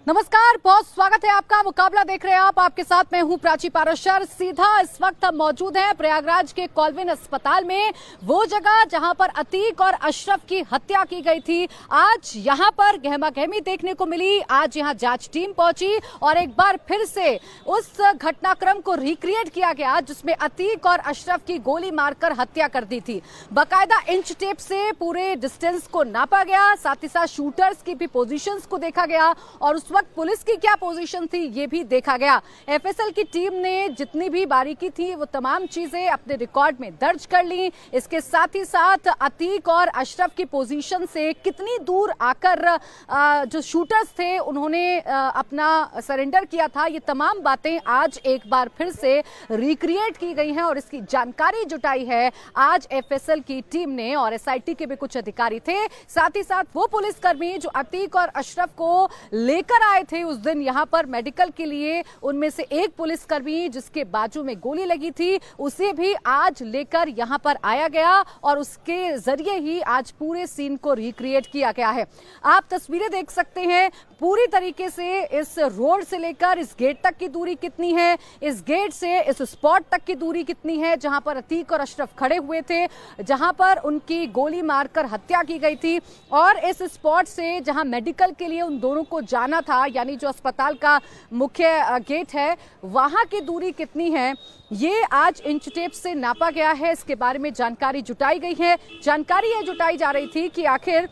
नमस्कार, बहुत स्वागत है आपका। मुकाबला देख रहे हैं आप, आपके साथ मैं हूं प्राची पारशर। सीधा इस वक्त हम मौजूद हैं प्रयागराज के कॉलविन अस्पताल में, वो जगह जहां पर अतीक और अशरफ की हत्या की गई थी। आज यहां पर गहमागहमी देखने को मिली। आज यहां जांच टीम पहुंची और एक बार फिर से उस घटनाक्रम को रिक्रिएट किया गया जिसमें अतीक और अशरफ की गोली मारकर हत्या कर दी थी। बाकायदा इंच टेप से पूरे डिस्टेंस को नापा गया, साथ ही साथ शूटर्स की भी पोजीशंस को देखा गया और उस वक्त पुलिस की क्या पोजीशन थी ये भी देखा गया। एफएसएल की टीम ने जितनी भी बारीकी थी वो तमाम चीजें अपने रिकॉर्ड में दर्ज कर ली। इसके साथ ही साथ अतीक और अशरफ की पोजीशन से कितनी दूर आकर जो शूटर्स थे उन्होंने अपना सरेंडर किया था, ये तमाम बातें आज एक बार फिर से रिक्रिएट की गई हैं और इसकी जानकारी जुटाई है आज एफएसएल की टीम ने। और एसआईटी के भी कुछ अधिकारी थे, साथ ही साथ वो पुलिसकर्मी जो अतीक और अशरफ को लेकर आए थे उस दिन यहां पर मेडिकल के लिए, उनमें से एक पुलिसकर्मी जिसके बाजू में गोली लगी थी उसे भी आज लेकर यहां पर आया गया और उसके जरिए ही आज पूरे सीन को रिक्रिएट किया गया है। आप तस्वीरें देख सकते हैं पूरी तरीके से। इस रोड से लेकर इस गेट तक की दूरी कितनी है, इस गेट से इस स्पॉट तक की दूरी कितनी है जहां पर अतीक और अशरफ खड़े हुए थे, जहां पर उनकी गोली मारकर हत्या की गई थी, और इस स्पॉट से जहां मेडिकल के लिए उन दोनों को जाना था यानी जो अस्पताल का मुख्य गेट है वहां की दूरी कितनी है, ये आज इंच टेप से नापा गया है। इसके बारे में जानकारी जुटाई गई है। जानकारी ये जुटाई जा रही थी कि आखिर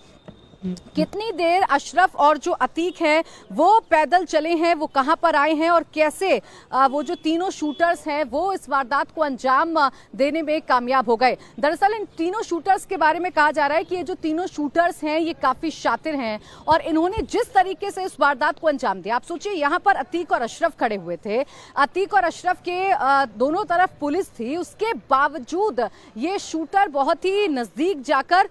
कितनी देर अशरफ और जो अतीक हैं वो पैदल चले हैं, वो कहां पर आए हैं और कैसे वो जो तीनों शूटर्स हैं वो इस वारदात को अंजाम देने में कामयाब हो गए। दरअसल इन तीनों शूटर्स के बारे में कहा जा रहा है कि ये जो तीनों शूटर्स हैं ये काफी शातिर हैं और इन्होंने जिस तरीके से इस वारदात को अंजाम दिया, आप सोचिए यहाँ पर अतीक और अशरफ खड़े हुए थे, अतीक और अशरफ के दोनों तरफ पुलिस थी, उसके बावजूद ये शूटर बहुत ही नजदीक जाकर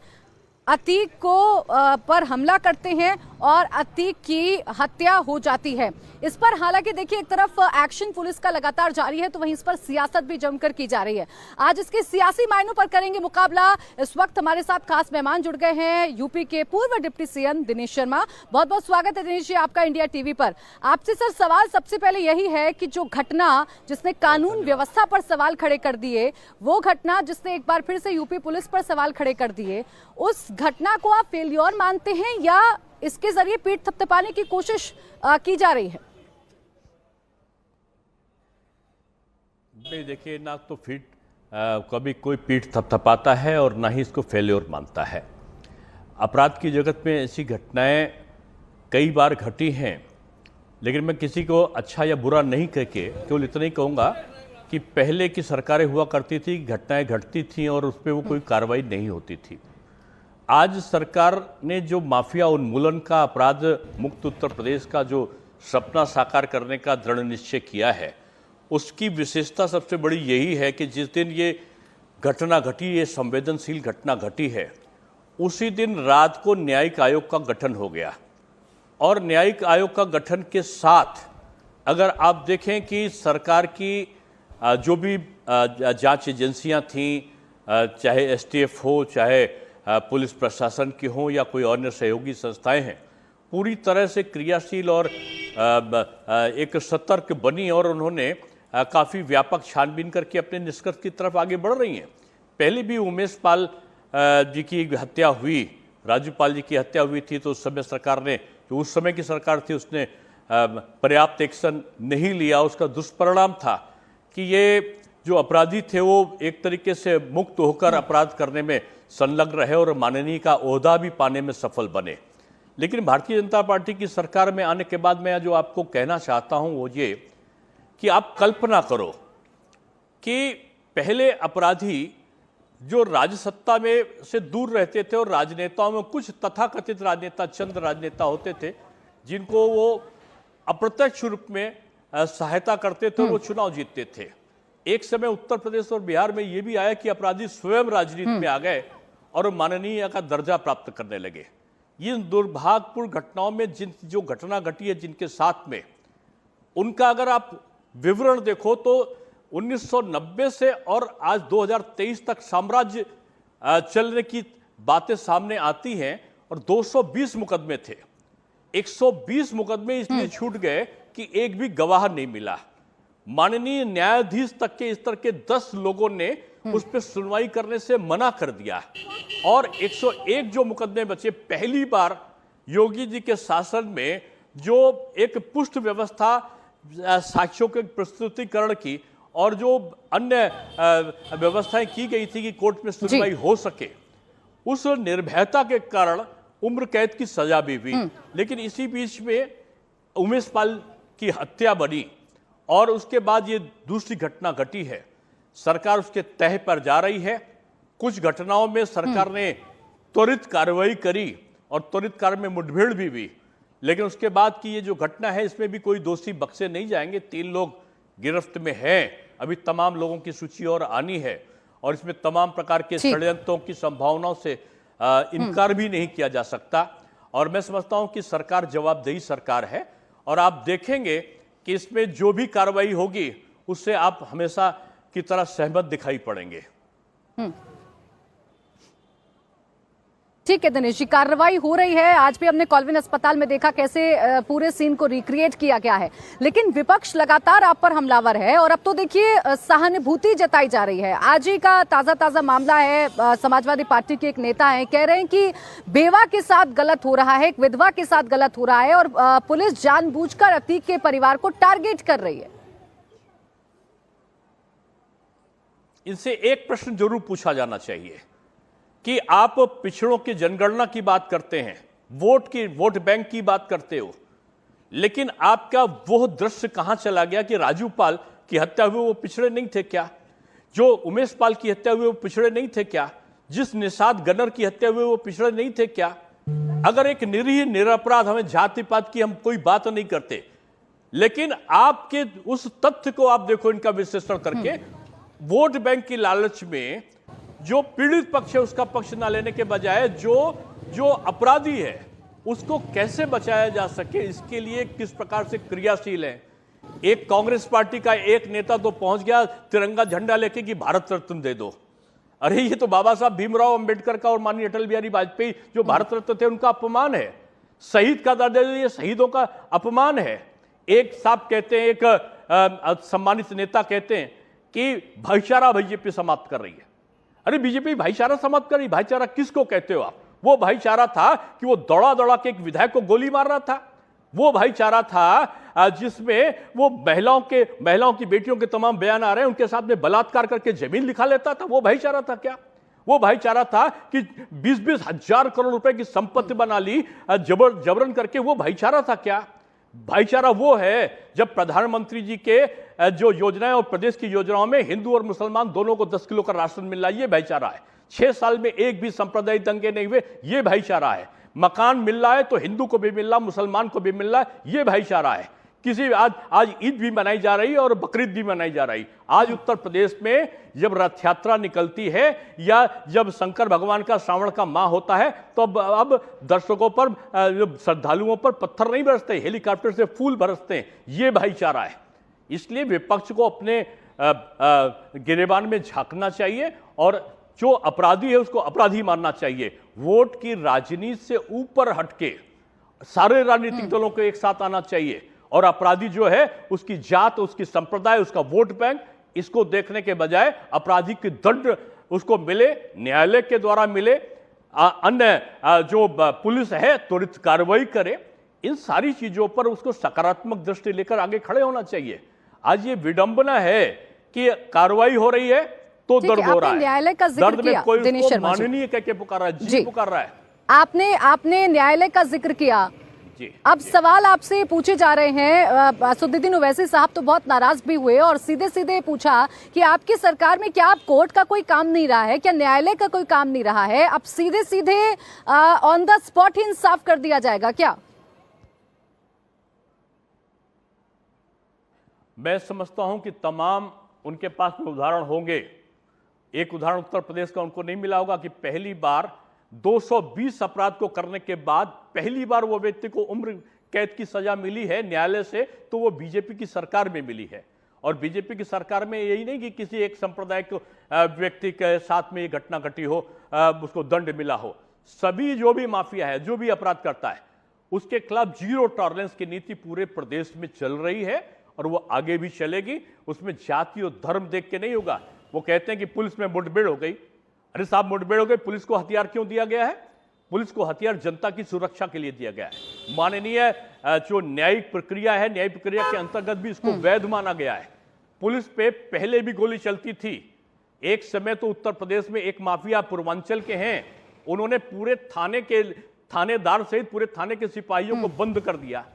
अतीक को पर हमला करते हैं और अतीक की हत्या हो जाती है। इस पर हालांकि देखिए एक तरफ एक्शन पुलिस का लगातार जारी है तो वहीं इस पर सियासत भी जमकर की जा रही है। आज इसके सियासी मायनों पर करेंगे मुकाबला। इस वक्त हमारे साथ खास मेहमान जुड़ गए हैं, यूपी के पूर्व डिप्टी सीएम दिनेश शर्मा। बहुत बहुत स्वागत है दिनेश जी आपका इंडिया टीवी पर। आपसे सर सवाल सबसे पहले यही है कि जो घटना जिसने कानून व्यवस्था पर सवाल खड़े कर दिए, वो घटना जिसने एक बार फिर से यूपी पुलिस पर सवाल खड़े कर दिए, उस घटना को आप फेल्योर मानते हैं या इसके जरिए पीठ थपथपाने की कोशिश की जा रही है? नहीं, देखिए ना तो कभी कोई पीठ थपथपाता है और ना ही इसको फेल्योर मानता है। अपराध की जगत में ऐसी घटनाएं कई बार घटी हैं, लेकिन मैं किसी को अच्छा या बुरा नहीं कह के केवल इतना ही कहूँगा कि पहले की सरकारें हुआ करती थी, घटनाएं घटती थीं और उस पर वो कोई कार्रवाई नहीं होती थी। आज सरकार ने जो माफिया उन्मूलन का, अपराध मुक्त उत्तर प्रदेश का जो सपना साकार करने का दृढ़ निश्चय किया है, उसकी विशेषता सबसे बड़ी यही है कि जिस दिन ये घटना घटी, ये संवेदनशील घटना घटी है, उसी दिन रात को न्यायिक आयोग का गठन हो गया। और न्यायिक आयोग का गठन के साथ अगर आप देखें कि सरकार की जो भी जांच एजेंसियां थीं, चाहे एसटीएफ हो, चाहे पुलिस प्रशासन की हो या कोई अन्य सहयोगी संस्थाएं हैं, पूरी तरह से क्रियाशील और एक सतर्क बनी और उन्होंने काफ़ी व्यापक छानबीन करके अपने निष्कर्ष की तरफ आगे बढ़ रही हैं। पहले भी उमेश पाल जी की हत्या हुई, राजू पाल जी की हत्या हुई थी, तो उस समय सरकार ने, जो उस समय की सरकार थी, उसने पर्याप्त एक्शन नहीं लिया। उसका दुष्परिणाम था कि ये जो अपराधी थे वो एक तरीके से मुक्त होकर अपराध करने में संलग्न रहे और माननीय का ओहदा भी पाने में सफल बने। लेकिन भारतीय जनता पार्टी की सरकार में आने के बाद मैं जो आपको कहना चाहता हूं वो ये कि आप कल्पना करो कि पहले अपराधी जो राजसत्ता में से दूर रहते थे और राजनेताओं में कुछ तथाकथित राजनेता, चंद राजनेता होते थे जिनको वो अप्रत्यक्ष रूप में सहायता करते थे, वो चुनाव जीतते थे। एक समय उत्तर प्रदेश और बिहार में ये भी आया कि अपराधी स्वयं राजनीति में आ गए और माननीय का दर्जा प्राप्त करने लगे। इन दुर्भाग्यपूर्ण घटनाओं में जो घटना घटी है जिनके साथ में, उनका अगर आप विवरण देखो तो 1990 से और आज 2023 तक साम्राज्य चलने की बातें सामने आती हैं और 220 मुकदमे थे। 120 मुकदमे इसलिए छूट गए कि एक भी गवाह नहीं मिला। माननीय न्यायाधीश तक के स्तर के 10 लोगों ने उस पर सुनवाई करने से मना कर दिया और 101 जो मुकदमे बचे, पहली बार योगी जी के शासन में जो एक पुष्ट व्यवस्था साक्ष्यों के प्रस्तुतिकरण की और जो अन्य व्यवस्थाएं की गई थी कि कोर्ट में सुनवाई हो सके, उस निर्भयता के कारण उम्र कैद की सजा भी हुई। लेकिन इसी बीच में उमेश पाल की हत्या बनी और उसके बाद ये दूसरी घटना घटी है। सरकार उसके तह पर जा रही है। कुछ घटनाओं में सरकार ने त्वरित कार्रवाई करी और त्वरित कार्य में मुठभेड़ भी हुई, लेकिन उसके बाद की ये जो घटना है इसमें भी कोई दोषी बख्शे नहीं जाएंगे। 3 लोग गिरफ्त में हैं। अभी तमाम लोगों की सूची और आनी है और इसमें तमाम प्रकार के षड्यंत्रों की संभावनाओं से इनकार भी नहीं किया जा सकता। और मैं समझता हूं कि सरकार जवाबदेही सरकार है और आप देखेंगे कि इसमें जो भी कार्रवाई होगी उससे आप हमेशा की तरह सहमत दिखाई पड़ेंगे। ठीक है दिनेश जी, कार्रवाई हो रही है। आज भी हमने कॉल्विन अस्पताल में देखा कैसे पूरे सीन को रिक्रिएट किया गया है, लेकिन विपक्ष लगातार आप पर हमलावर है और अब तो देखिए सहानुभूति जताई जा रही है। आज ही का ताजा मामला है, समाजवादी पार्टी के एक नेता है, कह रहे हैं कि बेवा के साथ गलत हो रहा है, एक विधवा के साथ गलत हो रहा है और पुलिस जानबूझकर अतीक के परिवार को टारगेट कर रही है। इनसे एक प्रश्न जरूर पूछा जाना चाहिए कि आप पिछड़ों की जनगणना की बात करते हैं, वोट बैंक की बात करते हो, लेकिन आपका वो दृश्य कहां चला गया कि राजू पाल की हत्या हुई वो पिछड़े नहीं थे क्या? जो उमेश पाल की हत्या हुई वो पिछड़े नहीं थे क्या? जिस निषाद गनर की हत्या हुई वो पिछड़े नहीं थे क्या? अगर एक निरीह निरपराध, हमें जाति पात की हम कोई बात नहीं करते, लेकिन आपके उस तथ्य को आप देखो, इनका विश्लेषण करके वोट बैंक की लालच में जो पीड़ित पक्ष है उसका पक्ष ना लेने के बजाय जो अपराधी है उसको कैसे बचाया जा सके, इसके लिए किस प्रकार से क्रियाशील है। एक कांग्रेस पार्टी का एक नेता तो पहुंच गया तिरंगा झंडा लेके कि भारत रत्न दे दो। अरे ये तो बाबा साहब भीमराव अंबेडकर का और माननीय अटल बिहारी वाजपेयी जो भारत रत्न थे उनका अपमान है। शहीद का दर्जा, ये शहीदों का अपमान है। एक साहब कहते हैं, एक सम्मानित नेता कहते हैं कि भाईचारा बीजेपी समाप्त कर रही है। अरे बीजेपी भाईचारा समाप्त कर रही, भाईचारा किसको कहते हो आप? वो भाईचारा था कि वो दौड़ा के एक विधायक को गोली मार रहा था। वो भाईचारा था जिसमें वो महिलाओं की बेटियों के तमाम बयान आ रहे हैं, उनके साथ में बलात्कार करके जमीन लिखा लेता था। वो भाईचारा था क्या? वो भाईचारा था कि 20-20 हजार करोड़ रुपए की संपत्ति बना ली जबरन करके। वो भाईचारा था क्या? भाईचारा वो है जब प्रधानमंत्री जी के जो योजनाएं और प्रदेश की योजनाओं में हिंदू और मुसलमान दोनों को 10 किलो का राशन मिल रहा है, ये भाईचारा है। 6 साल में एक भी सांप्रदायिक दंगे नहीं हुए, ये भाईचारा है। मकान मिल रहा है तो हिंदू को भी मिल रहा, मुसलमान को भी मिल रहा है, ये भाईचारा है। आज ईद भी मनाई जा रही है और बकरीद भी मनाई जा रही। आज उत्तर प्रदेश में जब रथ यात्रा निकलती है या जब शंकर भगवान का श्रावण का माह होता है तो अब दर्शकों पर, श्रद्धालुओं पर पत्थर नहीं बरसते, हेलीकॉप्टर से फूल बरसते हैं। ये भाईचारा है। इसलिए विपक्ष को अपने गिरेबान में झांकना चाहिए और जो अपराधी है उसको अपराधी मानना चाहिए। वोट की राजनीति से ऊपर हटके सारे राजनीतिक दलों को एक साथ आना चाहिए और अपराधी जो है उसकी जात, उसकी संप्रदाय, उसका वोट बैंक, इसको देखने के बजाय अपराधी की दंड उसको मिले, न्यायालय के द्वारा मिले, अन्य जो पुलिस है त्वरित कार्रवाई करे। इन सारी चीजों पर उसको सकारात्मक दृष्टि लेकर आगे खड़े होना चाहिए। आज ये विडंबना है कि कार्रवाई हो रही है तो दर्द हो रहा है। न्यायालय का जिक्र दर्द में कोई उसको माननीय कह के पुकार रहा है, जी पुकार रहा है। आपने न्यायालय का जिक्र किया। अब सवाल आपसे पूछे जा रहे हैं। असदुद्दीन ओवैसी साहब तो बहुत नाराज भी हुए और सीधे पूछा कि आपकी सरकार में क्या आप कोर्ट का कोई काम नहीं रहा है, क्या न्यायालय का कोई काम नहीं रहा है? अब सीधे ऑन द स्पॉट ही इंसाफ कर दिया जाएगा क्या? मैं समझता हूं कि तमाम उनके पास में उदाहरण होंगे। एक उदाहरण उत्तर प्रदेश का उनको नहीं मिला होगा कि पहली बार 220 अपराध को करने के बाद पहली बार वो व्यक्ति को उम्र कैद की सजा मिली है न्यायालय से, तो वो बीजेपी की सरकार में मिली है। और बीजेपी की सरकार में यही नहीं कि किसी एक सांप्रदायिक व्यक्ति के साथ में ये घटना घटी हो, उसको दंड मिला हो। सभी जो भी माफिया है, जो भी अपराध करता है, उसके खिलाफ जीरो टॉलरेंस की नीति पूरे प्रदेश में चल रही है और वो आगे भी चलेगी। उसमें जाति और धर्म देख के नहीं होगा। वो कहते हैं कि पुलिस में मुठभेड़ हो गई। अरे साहब, मुठभेड़ हो गई, पुलिस को हथियार क्यों दिया गया है? पुलिस को हथियार जनता की सुरक्षा के लिए दिया गया है। माननीय जो न्यायिक प्रक्रिया है, न्यायिक प्रक्रिया के अंतर्गत भी इसको वैध माना गया है। पुलिस पे पहले भी गोली चलती थी। एक समय तो उत्तर प्रदेश में एक माफिया पूर्वांचल के हैं, उन्होंने पूरे थानेदार सहित पूरे थाने के सिपाहियों को बंद कर दिया।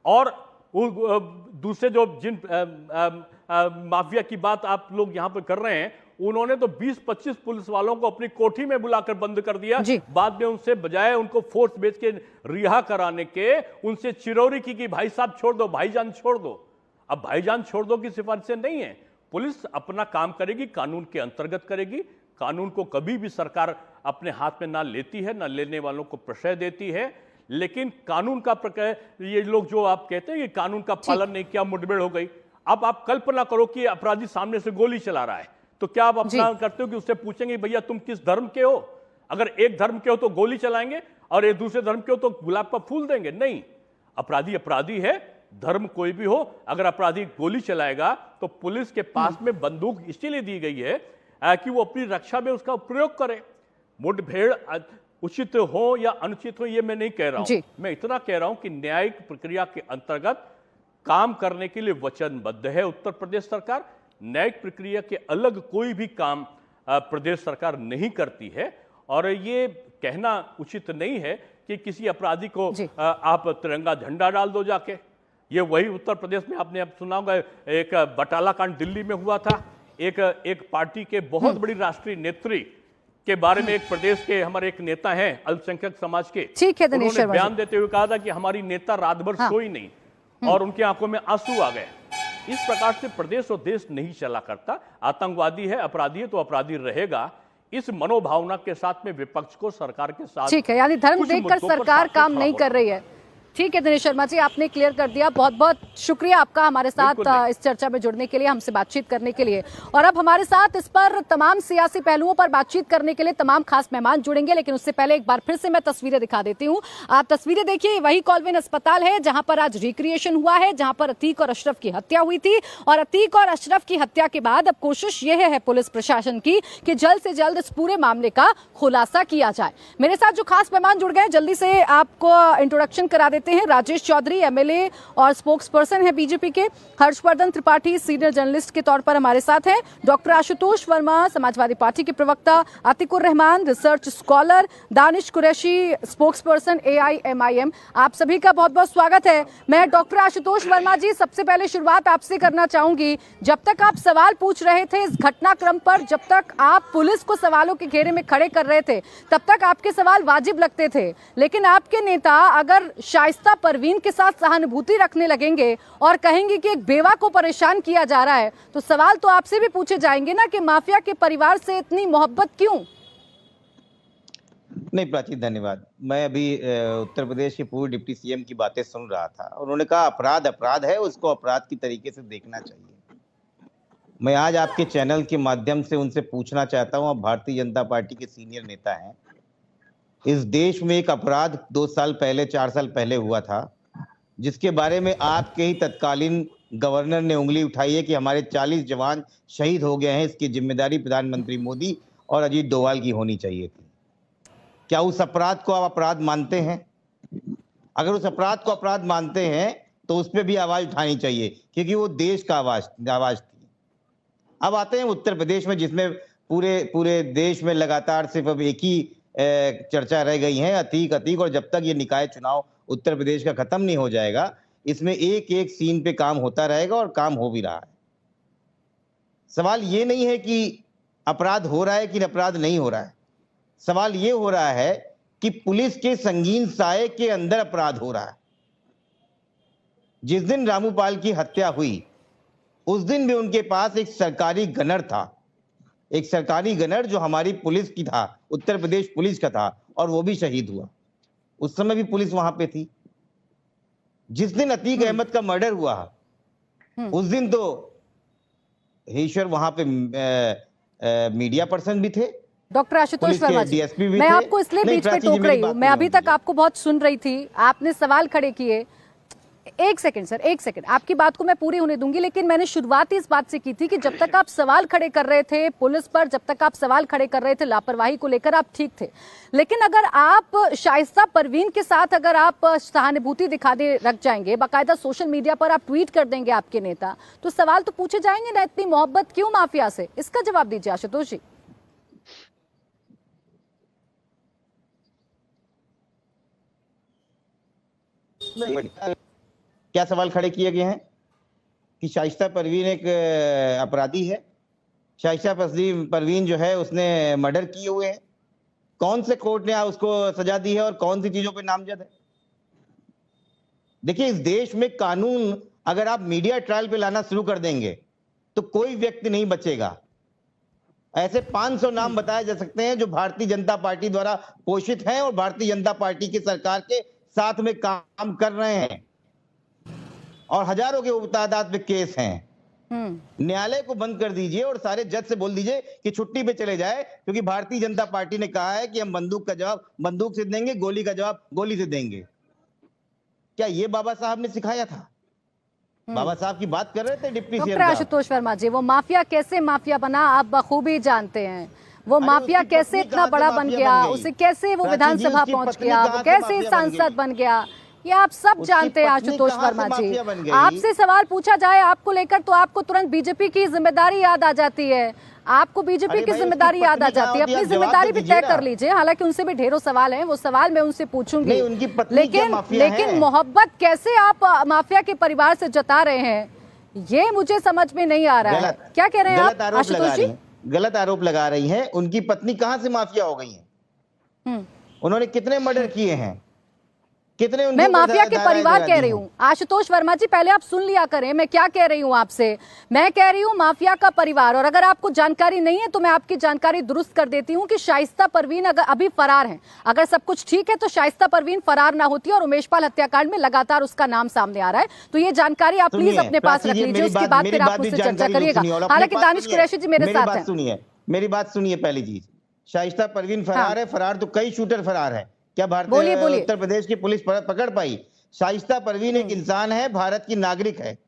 और दूसरे जो जिन माफिया की बात आप लोग यहां पर कर रहे हैं, उन्होंने तो 20-25 पुलिस वालों को अपनी कोठी में बुलाकर बंद कर दिया। बाद में उनसे बजाय उनको फोर्स भेज के रिहा कराने के उनसे चिरौरी की कि भाई साहब छोड़ दो, भाईजान छोड़ दो। अब भाईजान छोड़ दो की सिफारिशें नहीं है। पुलिस अपना काम करेगी, कानून के अंतर्गत करेगी। कानून को कभी भी सरकार अपने हाथ में ना लेती है, ना लेने वालों को प्रश्रय देती है। लेकिन कानून का ये लोग जो आप कहते हैं कि कानून का पालन नहीं किया, मुठभेड़ हो गई। अब आप कल्पना करो कि अपराधी सामने से गोली चला रहा है, तो क्या आप अपना करते हो कि उससे पूछेंगे भैया तुम किस धर्म के हो? अगर एक धर्म के हो तो गोली चलाएंगे और एक दूसरे धर्म के हो तो गुलाब का फूल देंगे? नहीं। अपराधी अपराधी है, धर्म कोई भी हो। अगर अपराधी गोली चलाएगा तो पुलिस के पास में बंदूक इसलिए दी गई है कि वो अपनी रक्षा में उसका प्रयोग करे। मुठभेड़ उचित हो या अनुचित हो ये मैं नहीं कह रहा हूं। मैं इतना कह रहा हूं कि न्यायिक प्रक्रिया के अंतर्गत काम करने के लिए वचनबद्ध है उत्तर प्रदेश सरकार। न्यायिक प्रक्रिया के अलग कोई भी काम प्रदेश सरकार नहीं करती है। और ये कहना उचित नहीं है कि किसी अपराधी को आप तिरंगा झंडा डाल दो जाके। ये वही उत्तर प्रदेश में आपने अब सुना होगा, एक बटाला कांड दिल्ली में हुआ था। एक पार्टी के बहुत बड़ी राष्ट्रीय नेत्री के बारे में एक प्रदेश के हमारे एक नेता हैं अल्पसंख्यक समाज के, ठीक है दिनेश शर्मा, बयान देते हुए कहा था कि हमारी नेता रात भर सोई नहीं और उनकी आंखों में आंसू आ गए। इस प्रकार से प्रदेश और देश नहीं चला करता। आतंकवादी है, अपराधी है तो अपराधी रहेगा। इस मनोभावना के साथ में विपक्ष को सरकार के साथ, ठीक है, यानी धर्म देखकर सरकार काम नहीं कर रही है। ठीक है दिनेश शर्मा जी, आपने क्लियर कर दिया। बहुत बहुत शुक्रिया आपका हमारे साथ इस चर्चा में जुड़ने के लिए, हमसे बातचीत करने के लिए। और अब हमारे साथ इस पर तमाम सियासी पहलुओं पर बातचीत करने के लिए तमाम खास मेहमान जुड़ेंगे, लेकिन उससे पहले एक बार फिर से मैं तस्वीरें दिखा देती हूँ। आप तस्वीरें देखिए, वही कॉल्विन अस्पताल है जहां पर आज रिक्रिएशन हुआ है, जहां पर अतीक और अशरफ की हत्या हुई थी। और अतीक और अशरफ की हत्या के बाद अब कोशिश यह है पुलिस प्रशासन की कि जल्द से जल्द इस पूरे मामले का खुलासा किया जाए। मेरे साथ जो खास मेहमान जुड़ गए, जल्दी से आपको इंट्रोडक्शन करा देते हैं। राजेश चौधरी एमएलए और स्पोक्स पर्सन है बीजेपी के। हर्षवर्धन त्रिपाठी सीनियर जर्नलिस्ट के तौर पर हमारे साथ हैं। डॉक्टर आशुतोष वर्मा समाजवादी पार्टी के प्रवक्ता, Atiqur Rahman research scholar, Danish Qureshi spokesperson AIMIM। आप सभी का बहुत बहुत स्वागत है। मैं डॉक्टर आशुतोष वर्मा जी, सबसे पहले शुरुआत आपसे करना चाहूंगी। जब तक आप सवाल पूछ रहे थे इस घटनाक्रम पर, जब तक आप पुलिस को सवालों के घेरे में खड़े कर रहे थे, तब तक आपके सवाल वाजिब लगते थे। लेकिन आपके नेता अगर शाइस्ता परवीन के साथ सहानुभूति रखने लगेंगे और कहेंगे कि एक बेवा को परेशान किया जा रहा है, तो सवाल तो आपसे भी पूछे जाएंगे ना कि माफिया के परिवार से इतनी मोहब्बत क्यों? नहीं प्राची, धन्यवाद। मैं अभी उत्तर प्रदेश के पूर्व डिप्टी सीएम की बातें सुन रहा था। उन्होंने कहा अपराध अपराध है, उसको अपराध की तरीके से देखना चाहिए। मैं आज आपके चैनल के माध्यम से उनसे पूछना चाहता हूं, आप भारतीय जनता पार्टी के सीनियर नेता हैं। इस देश में एक अपराध 2 साल पहले 4 साल पहले हुआ था, जिसके बारे में आपके ही तत्कालीन गवर्नर ने उंगली उठाई है कि हमारे 40 जवान शहीद हो गए हैं। इसकी जिम्मेदारी प्रधानमंत्री मोदी और अजीत डोभाल की होनी चाहिए थी। क्या उस अपराध को आप अपराध मानते हैं? अगर उस अपराध को अपराध मानते हैं तो उस पर भी आवाज उठानी चाहिए, क्योंकि वो देश का आवाज थी। अब आते हैं उत्तर प्रदेश में, जिसमें पूरे देश में लगातार सिर्फ अब एक ही चर्चा रह गई है, अतीक। और जब तक ये निकाय चुनाव उत्तर प्रदेश का खत्म नहीं हो जाएगा, इसमें एक एक सीन पे काम होता रहेगा और काम हो भी रहा है। सवाल ये नहीं है कि अपराध हो रहा है कि अपराध नहीं हो रहा है। सवाल ये हो रहा है कि पुलिस के संगीन साये के अंदर अपराध हो रहा है। जिस दिन रामूपाल की हत्या हुई, उस दिन भी उनके पास एक सरकारी गनर था, एक सरकारी गनर जो हमारी पुलिस की था, उत्तर प्रदेश पुलिस का था, और वो भी शहीद हुआ। उस समय भी पुलिस वहां पे थी। जिस दिन अतीक अहमद का मर्डर हुआ, उस दिन तो ईश्वर वहां पे मीडिया पर्सन भी थे, डॉक्टर आशुतोष पुलिस के वर्मा जी, DSP भी मैं थे। आपको इसलिए नहीं, बीच में प्राची जी, टोक मेरी रही हूँ, बात मैं अभी सुनिए। तक आपको बहुत सुन रही थी, आपने सवाल खड़े किए। एक सेकंड सर, एक सेकंड, आपकी बात को मैं पूरी होने दूंगी, लेकिन मैंने शुरुआत ही इस बात से की थी कि जब तक आप सवाल खड़े कर रहे थे पुलिस पर, जब तक आप सवाल खड़े कर रहे थे लापरवाही को लेकर, आप ठीक थे। लेकिन अगर आप शाइस्ता परवीन के साथ अगर आप सहानुभूति दिखा दे रख जाएंगे, बाकायदा सोशल मीडिया पर आप ट्वीट कर देंगे आपके नेता, तो सवाल तो पूछे जाएंगे ना, इतनी मोहब्बत क्यों माफिया से? इसका जवाब दीजिए आशुतोष जी। क्या सवाल खड़े किए गए हैं कि शाइस्ता परवीन एक अपराधी है? शाइस्ता परवीन जो है उसने मर्डर किए हुए हैं। कौन से कोर्ट ने उसको सजा दी है और कौन सी चीजों पे नामजद है? देखिए, इस देश में कानून अगर आप मीडिया ट्रायल पे लाना शुरू कर देंगे तो कोई व्यक्ति नहीं बचेगा। ऐसे 500 नाम बताए जा सकते हैं जो भारतीय जनता पार्टी द्वारा पोषित हैं और भारतीय जनता पार्टी की सरकार के साथ में काम कर रहे हैं, और हजारों के तादाद में केस हैं। न्यायालय को बंद कर दीजिए और सारे जज से बोल दीजिए कि छुट्टी पे चले जाए, क्योंकि भारतीय जनता पार्टी ने कहा है कि हम बंदूक का जवाब बंदूक से देंगे, गोली का जवाब गोली से देंगे। क्या ये बाबा साहब ने सिखाया था? बाबा साहब की बात कर रहे थे डिप्टी सीएम डॉक्टर साहब। आशुतोष वर्मा जी, वो माफिया कैसे माफिया बना आप बखूबी जानते हैं। वो माफिया उसकी कैसे पत्नी इतना कहाँ से बड़ा बन माफिया गया, बन गई? उसे कैसे वो प्राची जी, विधानसभा उसकी पहुंच पत्नी गया, कहाँ वो से कैसे माफिया बन सांसद गई? बन गया, ये आप सब उसकी जानते हैं पत्नी आशुतोष कहाँ से वर्मा जी। माफिया बन गई? आपसे सवाल पूछा जाए आपको लेकर तो आपको तुरंत बीजेपी की जिम्मेदारी याद आ जाती है, आपको बीजेपी अरे की भाई, जिम्मेदारी उसकी याद आ पत्नी जाती है। कहाँ होती है? अपनी आप जवाब जिम्मेदारी तो भी दीजिए तय कर ना। लीजिए, हालांकि उनसे भी ढेरों सवाल हैं, वो सवाल मैं उनसे पूछूंगी। नहीं, उनकी पत्नी क्या माफिया है? लेकिन मोहब्बत कैसे आप माफिया के परिवार से जता रहे हैं, ये मुझे समझ में नहीं आ रहा है। क्या कह रहे हैं गलत आप आरोप लगा आशुतोष रही जी? हैं, गलत आरोप लगा रही हैं। उनकी पत्नी कहां से माफिया हो गई हैं? उन्होंने कितने मर्डर किए हैं? कितने मैं माफिया के परिवार कह रही हूँ आशुतोष वर्मा जी, पहले आप सुन लिया करें मैं क्या कह रही हूँ आपसे। मैं कह रही हूँ माफिया का परिवार, और अगर आपको जानकारी नहीं है तो मैं आपकी जानकारी दुरुस्त कर देती हूँ कि शाइस्ता परवीन अगर अभी फरार है, अगर सब कुछ ठीक है तो शाइस्ता परवीन फरार ना होती और उमेश पाल हत्याकांड में लगातार उसका नाम सामने आ रहा है। तो ये जानकारी आप प्लीज अपने पास रख लीजिए, उसके बाद फिर आप मुझसे चर्चा करिएगा। हालांकि दानिश कुरैशी जी मेरे साथ हैं। मेरी बात सुनिए। पहली चीज, शाइस्ता परवीन फरार है। फरार तो कई शूटर फरार है। क्या बोलिए, भारतीय उत्तर प्रदेश की पुलिस पकड़ पाई? शाइस्ता परवीन एक इंसान है, भारत की नागरिक है,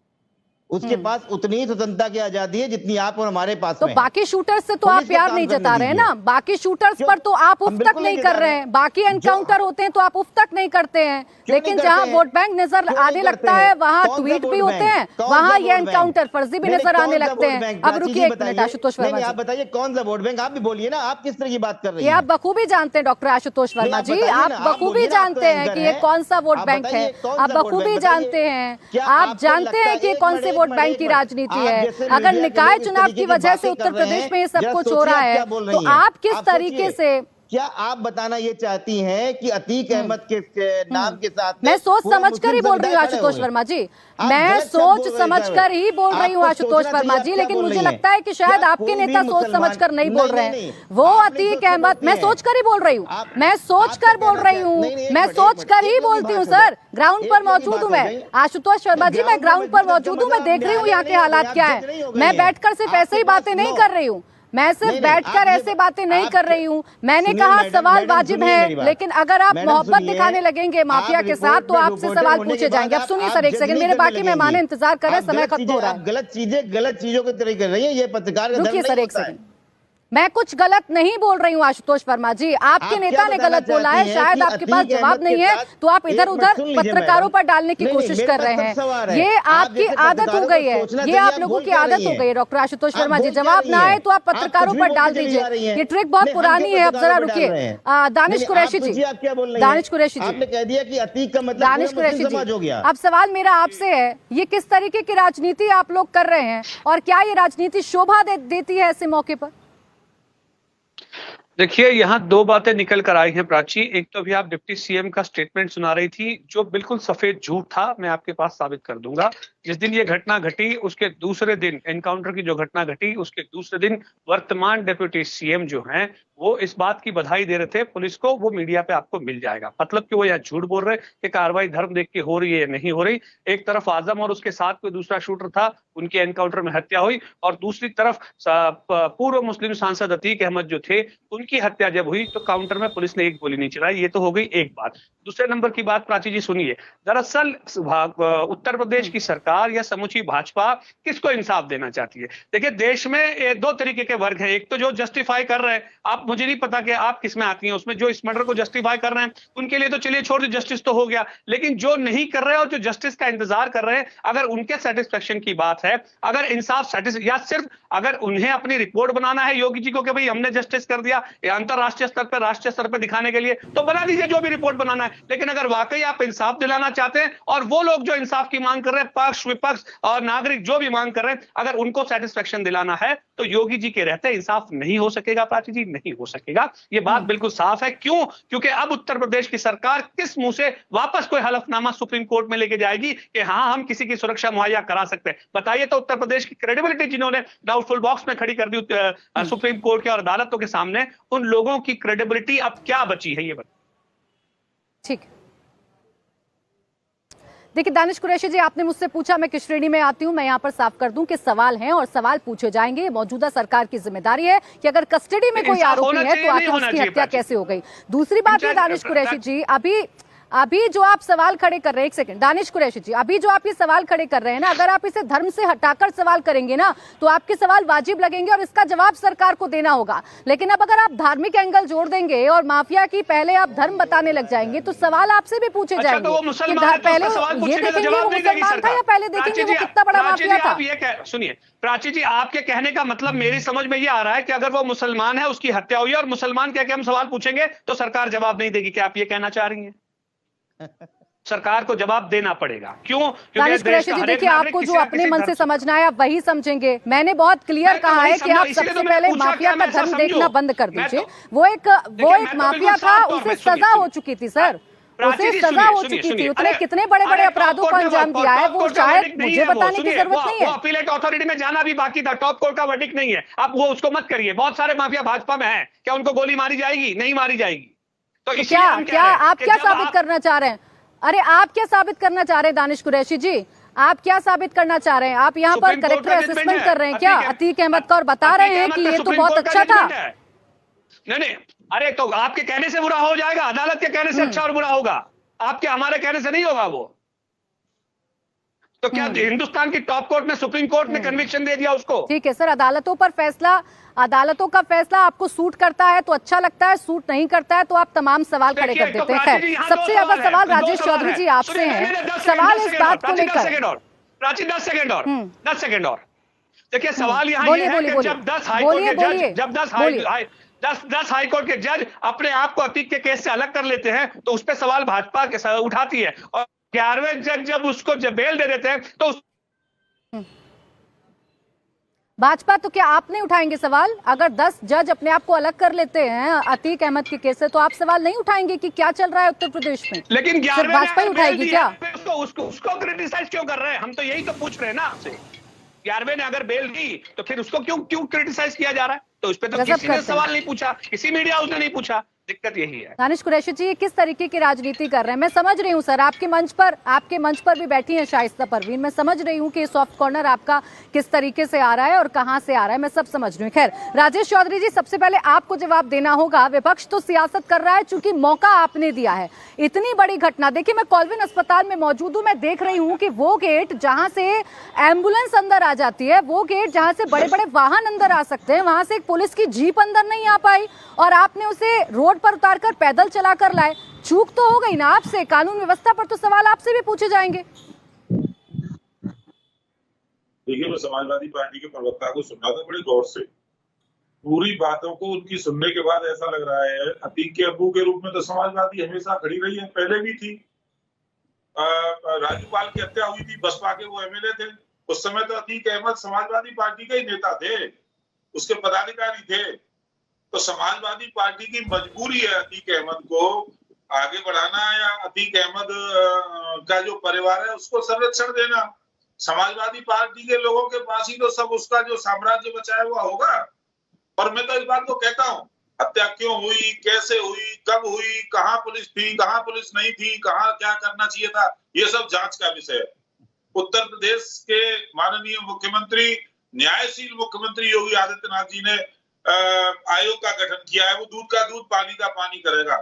उसके पास उतनी ही स्वतंत्रता की आजादी है जितनी आप और हमारे पास तो में। बाकी शूटर्स से तो आप प्यार नहीं जता रहे हैं ना, बाकी शूटर्स पर तो आप उफ तक नहीं कर रहे हैं। बाकी एनकाउंटर होते हैं तो आप उफ तक नहीं करते हैं, लेकिन जहां वोट बैंक नजर आने लगता है वहां ट्वीट भी होते हैं, वहां ये एनकाउंटर फर्जी भी नजर आने लगते हैं। अब रुकिए एक मिनट आशुतोष वर्मा जी, आप बताइए कौन सा वोट बैंक? आप भी बोलिए ना, आप किस तरह की बात कर रही ये हैं? आप बखूबी जानते हैं डॉक्टर आशुतोष वर्मा जी, आप बखूबी जानते हैं कि ये कौन सा वोट बैंक है, आप बखूबी जानते हैं, आप जानते हैं कि कौन से वोट बैंक की राजनीति है। अगर निकाय चुनाव की वजह से उत्तर प्रदेश में ये सब कुछ हो रहा है तो आप किस तरीके से, क्या आप बताना ये चाहती हैं कि अतीक अहमद के नाम के साथ मैं सोच समझ कर ही बोल रही हूँ आशुतोष वर्मा जी, मैं सोच समझ कर ही बोल रही हूँ आशुतोष वर्मा जी, लेकिन मुझे लगता है कि शायद आपके नेता सोच समझ कर नहीं बोल रहे हैं। वो अतीक अहमद, मैं सोच कर ही बोल रही हूँ, मैं सोच कर बोल रही हूँ, मैं सोच कर ही बोलती हूँ सर, ग्राउंड पर मौजूद हूँ मैं। आशुतोष वर्मा जी, मैं ग्राउंड पर मौजूद हूँ, मैं देख रही हूँ यहाँ के हालात क्या है। मैं बैठकर सिर्फ ऐसे ही बातें नहीं कर रही हूँ, मैं सिर्फ बैठकर ऐसे बातें नहीं कर रही हूँ। मैंने कहा सवाल वाजिब है, लेकिन अगर आप मोहब्बत दिखाने लगेंगे माफिया के साथ तो आपसे सवाल पूछे जाएंगे। अब सुनिए सर एक सेकंड, मेरे बाकी मेहमान इंतजार कर रहे हैं, समय खत्म हो रहा है। गलत चीजों की तरह कर रही है, ये पत्रकार का रुकिए सर एक सेकंड, मैं कुछ गलत नहीं बोल रही हूँ आशुतोष वर्मा जी, आपके नेता ने गलत बोला है, शायद आपके पास जवाब नहीं है तो आप इधर उधर पत्रकारों पर डालने की कोशिश कर रहे हैं। ये आपकी आदत हो गई है, ये आप लोगों की आदत हो गई है डॉक्टर आशुतोष वर्मा जी। जवाब ना आए तो आप पत्रकारों पर डाल दीजिए, ये ट्रिक बहुत पुरानी है। अब जरा रुकिए, दानिश कुरैशी जी, दानिश कुरैशी जी, आपने कह दिया कि अतीक का मतलब दानिश कुरैशी जी, अब सवाल मेरा आपसे है, ये किस तरीके की राजनीति आप लोग कर रहे हैं और क्या ये राजनीति शोभा देती है ऐसे मौके पर? देखिए, यहाँ दो बातें निकल कर आई हैं प्राची। एक तो अभी आप डिप्टी सीएम का स्टेटमेंट सुना रही थी जो बिल्कुल सफेद झूठ था, मैं आपके पास साबित कर दूंगा जिस दिन ये घटना घटी उसके दूसरे दिन, एनकाउंटर की जो घटना घटी उसके दूसरे दिन वर्तमान डिप्टी सीएम जो हैं वो इस बात की बधाई दे रहे थे पुलिस को, वो मीडिया पे आपको मिल जाएगा। मतलब कि वो यहाँ झूठ बोल रहे कि कार्रवाई धर्म देख के हो रही है या नहीं हो रही। एक तरफ आजम और उसके साथ कोई दूसरा शूटर था, उनके एनकाउंटर में हत्या हुई, और दूसरी तरफ पूर्व मुस्लिम सांसद अतीक अहमद जो थे उनकी हत्या जब हुई तो काउंटर में पुलिस ने एक गोली नहीं चलाई। ये तो हो गई एक बात। दूसरे नंबर की बात प्राची जी सुनिए, दरअसल उत्तर प्रदेश की सरकार या समूची भाजपा किसको इंसाफ देना चाहती है? देखिए, देश में दो तरीके के वर्ग हैं। एक तो जो जस्टिफाई कर रहे हैं, आप मुझे नहीं पता कि आप किसमें आती हैं, उसमें जो इस मर्डर को जस्टिफाई कर रहे हैं उनके लिए तो चलिए छोड़ दो, जस्टिस तो हो गया। लेकिन जो नहीं कर रहे और जो जस्टिस का इंतजार कर रहे हैं, अगर उनके सेटिस्फेक्शन की बात है, अगर इंसाफ या सिर्फ अगर उन्हें अपनी रिपोर्ट बनाना है योगी जी को कि भाई हमने जस्टिस कर दिया अंतरराष्ट्रीय स्तर पर, राष्ट्रीय स्तर पर दिखाने के लिए, तो बना दीजिए जो भी रिपोर्ट बनाना है। लेकिन अगर वाकई आप इंसाफ दिलाना चाहते हैं और वो लोग जो इंसाफ की मांग कर रहे हैं, पक्ष विपक्ष और नागरिक जो भी मांग कर रहे हैं, अगर उनको सेटिस्फेक्शन दिलाना है तो योगी जी के रहते इंसाफ नहीं हो सकेगा प्राची जी, नहीं हो सकेगा। ये बात बिल्कुल साफ है। क्यों? क्योंकि अब उत्तर प्रदेश की सरकार किस मुंह से वापस कोई हलफनामा सुप्रीम कोर्ट में लेके जाएगी कि हाँ हम किसी की सुरक्षा मुहैया करा सकते हैं? बताइए तो उत्तर प्रदेश की क्रेडिबिलिटी जिन्होंने डाउटफुल बॉक्स में खड़ी कर दी सुप्रीम कोर्ट के और अदालतों के सामने, उन लोगों की क्रेडिबिलिटी अब क्या बची है? ये बताइए। ठीक, देखिए दानिश कुरैशी जी, आपने मुझसे पूछा मैं किस श्रेणी में आती हूं। मैं यहां पर साफ कर दूं कि सवाल हैं और सवाल पूछे जाएंगे। मौजूदा सरकार की जिम्मेदारी है कि अगर कस्टडी में कोई आरोपी है तो आखिर उसकी हत्या कैसे हो गई। दूसरी बात ये दानिश कुरैशी जी, अभी जो आप सवाल खड़े कर रहे हैं, एक सेकंड दानिश कुरैशी जी, अभी जो आप ये सवाल खड़े कर रहे हैं ना, अगर आप इसे धर्म से हटाकर सवाल करेंगे ना तो आपके सवाल वाजिब लगेंगे और इसका जवाब सरकार को देना होगा। लेकिन अब अगर आप धार्मिक एंगल जोड़ देंगे और माफिया की पहले आप धर्म बताने लग जाएंगे तो सवाल आपसे भी पूछे जाएंगे तो पहले ये देखेंगे वो मुसलमान था या पहले देखेंगे वो कितना बड़ा माफिया था। सुनिए प्राची जी, आपके कहने का मतलब मेरी समझ में ये आ रहा है कि अगर वो मुसलमान है, उसकी हत्या हुई और मुसलमान कह के हम सवाल पूछेंगे तो सरकार जवाब नहीं देगी। क्या आप ये कहना चाह रही हैं? सरकार को जवाब देना पड़ेगा। क्यों? दानिश कुरैशी जी, देखिए आपको जो अपने मन से समझना है आप वही समझेंगे। मैंने बहुत क्लियर कहा है कि आप सबसे पहले माफिया का धर्म देखना बंद कर दीजिए। वो एक माफिया था, उसे सजा हो चुकी थी सर, उसे सजा हो चुकी थी। उसने कितने बड़े बड़े अपराधों को अंजाम दिया है वो शायद मुझे बताने की जरूरत नहीं है। अपीलेट अथॉरिटी में जाना भी बाकी था, टॉप कोर्ट का वर्डिक्ट नहीं है। आप वो उसको मत करिए। बहुत सारे माफिया भाजपा में हैं, क्या उनको गोली मारी जाएगी? नहीं मारी जाएगी। तो क्या आप क्या साबित करना चाह रहे हैं? अरे आप क्या साबित करना चाह रहे हैं दानिश कुरैशी जी? आप क्या साबित करना चाह रहे हैं? आप यहाँ पर करेक्टर असेसमेंट कर रहे हैं क्या अतीक अहमद का और बता रहे हैं कि ये तो बहुत अच्छा था? नहीं, अरे तो आपके कहने से बुरा हो जाएगा, अदालत के कहने से अच्छा और बुरा होगा। आपके हमारे कहने से नहीं होगा वो। तो क्या हिंदुस्तान की टॉप कोर्ट ने, सुप्रीम कोर्ट ने कन्विक्शन दे दिया उसको? ठीक है सर, अदालतों का फैसला आपको सूट करता है तो अच्छा लगता है, सूट नहीं करता है तो आप तमाम सवाल खड़े कर देते हैं। खैर, सबसे ज्यादा सवाल राजेश चौधरी जी आपसे हैं। सवाल इस बात को लेकर, प्राची 10 सेकंड और देखिए सवाल यहाँ ये है कि जब 10 हाईकोर्ट के जज अपने आप को अतीक के केस से अलग कर लेते हैं तो उस पर सवाल भाजपा के उठाती है, और 11वें जज जब उसको बेल दे देते हैं तो भाजपा, तो क्या आप नहीं उठाएंगे सवाल? अगर 10 जज अपने आप को अलग कर लेते हैं अतीक अहमद के केस से तो आप सवाल नहीं उठाएंगे कि क्या चल रहा है उत्तर प्रदेश में? लेकिन सिर्फ भाजपा ही उठाएगी क्या? उसको क्रिटिसाइज क्यों कर रहे हैं? हम तो यही तो पूछ रहे हैं ना आपसे। 11वें ने अगर बेल दी तो फिर उसको क्यों क्रिटिसाइज किया जा रहा है? तो उस पर तो किसी ने सवाल नहीं पूछा, किसी मीडिया हाउस ने नहीं पूछा। दिक्कत यही है। दानिश कुरैशी जी, किस तरीके की राजनीति कर रहे हैं? मैं समझ रही हूँ सर, आपके मंच पर भी बैठी हैं शाइस्ता परवीन, मैं समझ रही हूँ कि सॉफ्ट कॉर्नर आपका किस तरीके से आ रहा है और कहां से आ रहा है, मैं सब समझ रही हूँ। खैर राजेश चौधरी जी, सबसे पहले आपको जवाब देना होगा। विपक्ष तो सियासत कर रहा है चूंकि मौका आपने दिया है। इतनी बड़ी घटना, देखिए मैं कॉल्विन अस्पताल में मौजूद हूँ, मैं देख रही हूँ कि वो गेट जहां से एम्बुलेंस अंदर आ जाती है, वो गेट जहां से बड़े बड़े वाहन अंदर आ सकते हैं, वहां से एक पुलिस की जीप अंदर नहीं आ पाई और आपने उसे रोड पर उतारकर पैदल चलाकर लाए। चूक तो हो गई ना आपसे, कानून व्यवस्था पर तो सवाल आपसे भी पूछे जाएंगे। देखिए, मैं समाजवादी पार्टी के प्रवक्ता को सुना था बड़े गौर से। पूरी बातों को उनकी सुनने के बाद ऐसा लग रहा है अतीक के अब्बू के रूप में तो समाजवादी हमेशा खड़ी रही है, पहले भी थी। राज्यपाल की हत्या हुई थी, बसपा के वो एमएलए थे, उस समय तो अतीक अहमद समाजवादी पार्टी के ही नेता थे, उसके पदाधिकारी थे। तो समाजवादी पार्टी की मजबूरी है अतीक अहमद को आगे बढ़ाना या अतीक अहमद का जो परिवार है उसको संरक्षण देना। समाजवादी पार्टी के लोगों के पास ही तो सब उसका जो साम्राज्य बचाया हुआ होगा। और मैं तो इस बात को कहता हूँ, हत्या क्यों हुई, कैसे हुई, कब हुई, कहाँ पुलिस थी, कहाँ पुलिस नहीं थी, कहाँ क्या करना चाहिए था, ये सब जांच का विषय है। उत्तर प्रदेश के माननीय मुख्यमंत्री, न्यायशील मुख्यमंत्री योगी आदित्यनाथ जी ने आयोग का गठन किया है। वो दूध का दूध, पानी का पानी करेगा।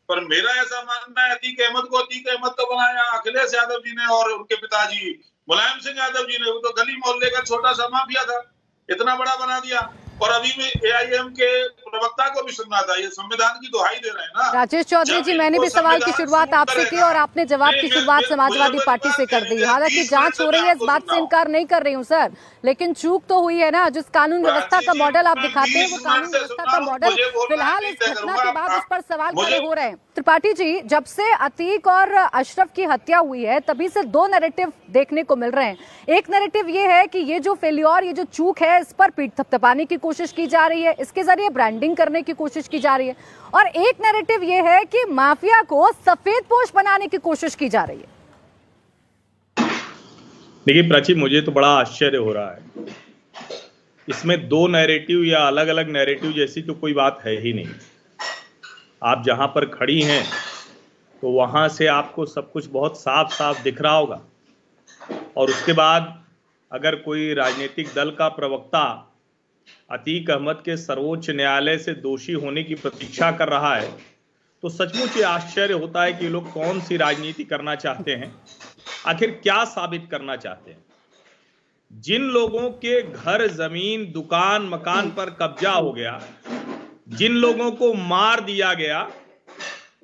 पर मेरा ऐसा मानना है, अतीक अहमद तो बनाया अखिलेश यादव जी ने और उनके पिताजी मुलायम सिंह यादव जी ने। वो तो गली मोहल्ले का छोटा सा माफिया था, इतना बड़ा बना दिया। और अभी में एआईएम के प्रवक्ता को भी सुनना था, ये संविधान की दुहाई दे रहे हैं ना। राजेश चौधरी जी, मैंने भी सवाल की शुरुआत आपसे की और आपने जवाब की शुरुआत समाजवादी पार्टी से कर दी। हालांकि जांच हो रही है, इस बात से इनकार नहीं कर रही हूं सर, लेकिन चूक तो हुई है ना। जिस कानून व्यवस्था का मॉडल आप दिखाते हैं, वो कानून व्यवस्था का मॉडल फिलहाल इस घटना के बाद उस पर सवाल खड़े हो रहे हैं। त्रिपाठी जी, जब से अतीक और अशरफ की हत्या हुई है, तभी से दो नैरेटिव देखने को मिल रहे हैं। एक नैरेटिव ये है कि ये जो फेल्योर, ये जो चूक है, इस पर पीठ थपथपाने की कोशिश की जा रही है, इसके जरिए ब्रांडिंग करने की कोशिश की जा रही है। और एक नैरेटिव ये है कि माफिया को सफेदपोश बनाने की कोशिश की जा रही है। देखिए प्राची, मुझे तो बड़ा आश्चर्य हो रहा है। इसमें दो नैरेटिव या अलग अलग नैरेटिव जैसी तो कोई बात है ही नहीं। आप जहां पर खड़ी हैं तो वहां से आपको सब कुछ बहुत साफ साफ दिख रहा होगा। और उसके बाद अगर कोई राजनीतिक दल का प्रवक्ता अतीक अहमद के सर्वोच्च न्यायालय से दोषी होने की प्रतीक्षा कर रहा है, तो सचमुच ये आश्चर्य होता है कि ये लोग कौन सी राजनीति करना चाहते हैं, आखिर क्या साबित करना चाहते हैं। जिन लोगों के घर, जमीन, दुकान, मकान पर कब्जा हो गया, जिन लोगों को मार दिया गया,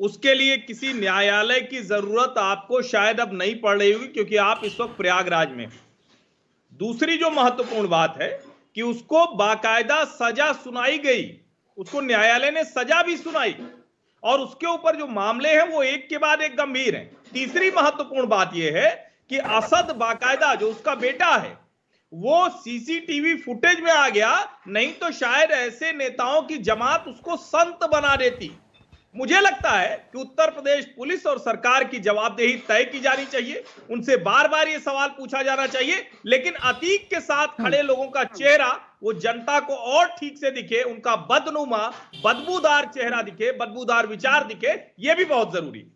उसके लिए किसी न्यायालय की जरूरत आपको शायद अब नहीं पड़ रही होगी, क्योंकि आप इस वक्त प्रयागराज में। दूसरी जो महत्वपूर्ण बात है कि उसको बाकायदा सजा सुनाई गई, उसको न्यायालय ने सजा भी सुनाई, और उसके ऊपर जो मामले हैं वो एक के बाद एक गंभीर हैं। तीसरी महत्वपूर्ण बात यह है कि असद बाकायदा जो उसका बेटा है वो सीसीटीवी फुटेज में आ गया, नहीं तो शायद ऐसे नेताओं की जमात उसको संत बना देती। मुझे लगता है कि उत्तर प्रदेश पुलिस और सरकार की जवाबदेही तय की जानी चाहिए, उनसे बार बार ये सवाल पूछा जाना चाहिए, लेकिन अतीक के साथ खड़े लोगों का चेहरा वो जनता को और ठीक से दिखे, उनका बदनुमा, बदबूदार चेहरा दिखे, बदबूदार विचार दिखे, ये भी बहुत जरूरी।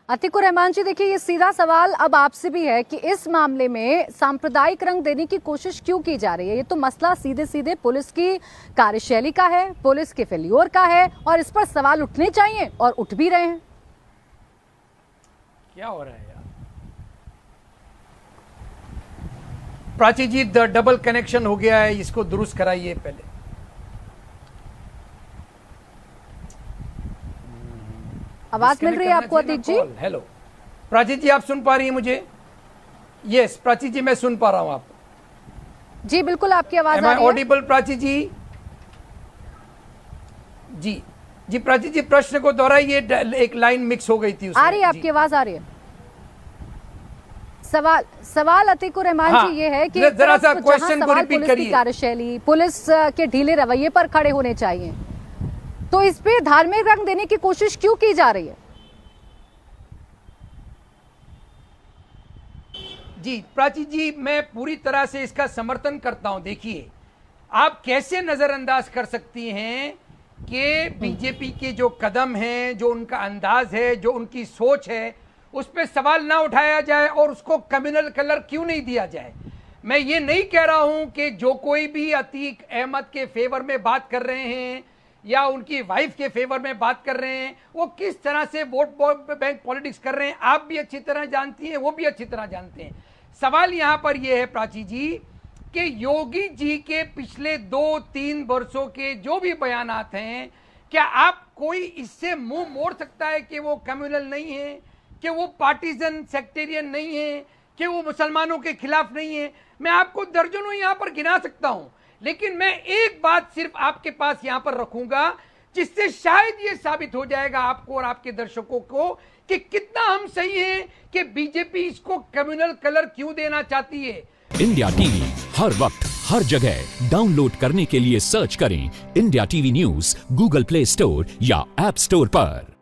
अतीकुर रहमान जी, देखिए ये सीधा सवाल अब आपसे भी है कि इस मामले में सांप्रदायिक रंग देने की कोशिश क्यों की जा रही है। ये तो मसला सीधे सीधे पुलिस की कार्यशैली का है, पुलिस के फेल्योर का है, और इस पर सवाल उठने चाहिए और उठ भी रहे हैं। क्या हो रहा है यार? प्राची जी, डबल कनेक्शन हो गया है, इसको दुरुस्त कराइए पहले। आवाज मिल रही है आपको अतीक जी? हेलो प्राची जी, आप सुन पा रही हैं मुझे? यस प्राची जी, मैं सुन पा रहा हूं आपको। जी बिल्कुल, आपकी आवाज आ रही है। ऑडिबल प्राची जी? जी जी प्राची जी, प्रश्न को दोहराइए, एक लाइन मिक्स हो गई थी उसमें। आ रही है आपकी आवाज, आ रही है। सवाल अतीकुर रहमान जी ये है कि जरा सा क्वेश्चन को रिपीट पुलिस की करिए। कार्यशैली, पुलिस के ढीले रवैये पर खड़े होने चाहिए, तो इस पे धार्मिक रंग देने की कोशिश क्यों की जा रही है? जी प्राची जी, मैं पूरी तरह से इसका समर्थन करता हूं। देखिए, आप कैसे नजरअंदाज कर सकती हैं कि बीजेपी के जो कदम हैं, जो उनका अंदाज है, जो उनकी सोच है, उस पर सवाल ना उठाया जाए और उसको कम्युनल कलर क्यों नहीं दिया जाए। मैं ये नहीं कह रहा हूं कि जो कोई भी अतीक अहमद के फेवर में बात कर रहे हैं या उनकी वाइफ के फेवर में बात कर रहे हैं, वो किस तरह से वोट बैंक पॉलिटिक्स कर रहे हैं, आप भी अच्छी तरह जानती हैं, वो भी अच्छी तरह जानते हैं। सवाल यहां पर यह है प्राची जी कि योगी जी के पिछले 2-3 वर्षों के जो भी बयानात हैं, क्या आप कोई इससे मुंह मोड़ सकता है कि वो कम्युनल नहीं है, कि वो पार्टीजन सेक्टेरियन नहीं है, कि वो मुसलमानों के खिलाफ नहीं है? मैं आपको दर्जनों यहां पर गिना सकता हूं, लेकिन मैं एक बात सिर्फ आपके पास यहां पर रखूंगा, जिससे शायद ये साबित हो जाएगा आपको और आपके दर्शकों को कि कितना हम सही हैं कि बीजेपी इसको कम्युनल कलर क्यों देना चाहती है। इंडिया टीवी हर वक्त हर जगह डाउनलोड करने के लिए सर्च करें India TV news Google play store या ऐप स्टोर पर।